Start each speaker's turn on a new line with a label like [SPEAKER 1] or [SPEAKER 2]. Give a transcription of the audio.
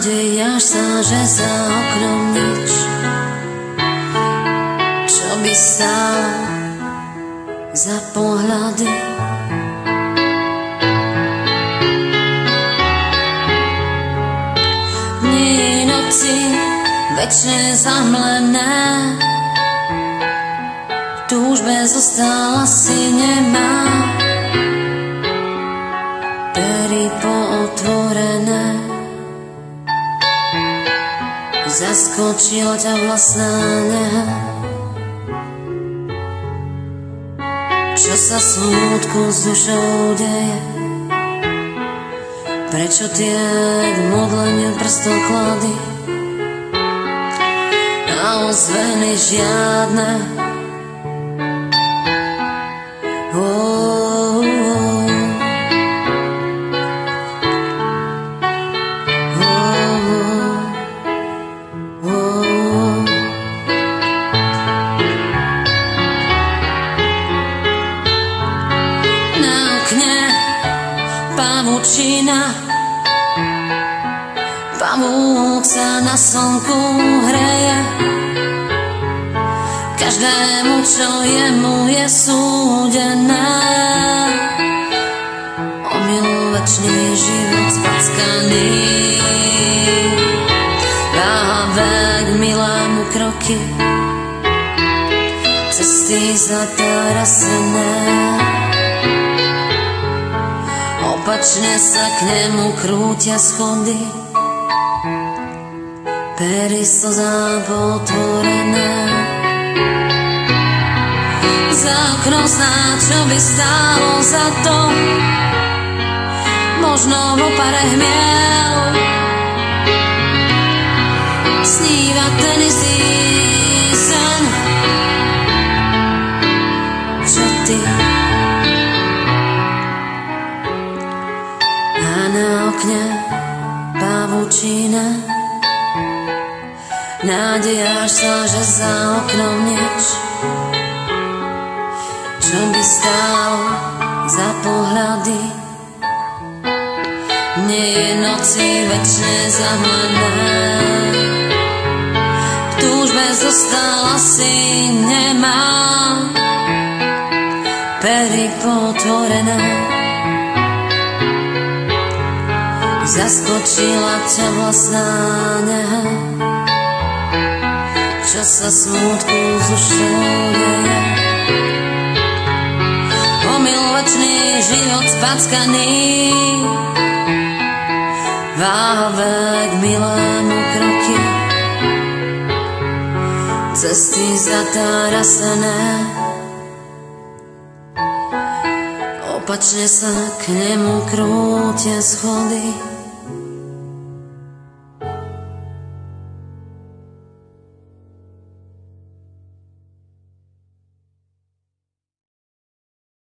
[SPEAKER 1] Nádejáš sa, že za oknom nič, čo by stálo za pohľady. Dni noci večne zamlené, v túžbe zostala si nemá, pery pootvorené. Zaskočila ťa vlastná neha, čo sa smútku s dušou deje, prečo tie k modleniu prstoklady a ozveny žiadne. Pavučina, pavúk sa na slnku hreje, každému, čo jemu je súdené, omyl večný život spackaný. Váhavé k milému kroky, cesty zatarasené, opačne sa k nemu krútia schody, pery slzám potvorené. Za oknom snáď, čo by stálo za to, možno v opare hmiel sníva ten istý sen, čo ty. Na okne pavučina, nádejáš sa, že za oknom nič, čo by stálo za pohľady. Dni noci večne zamlené, v túžbe zostala si nemá, pery potvorené. Zaskočila ťa vlastná neha, čo sa smútku z dušou deje, omyl večný život spackaný. Váhavé k milému kroky, cesty zatarasené, opačne sa k nemu krútia schody,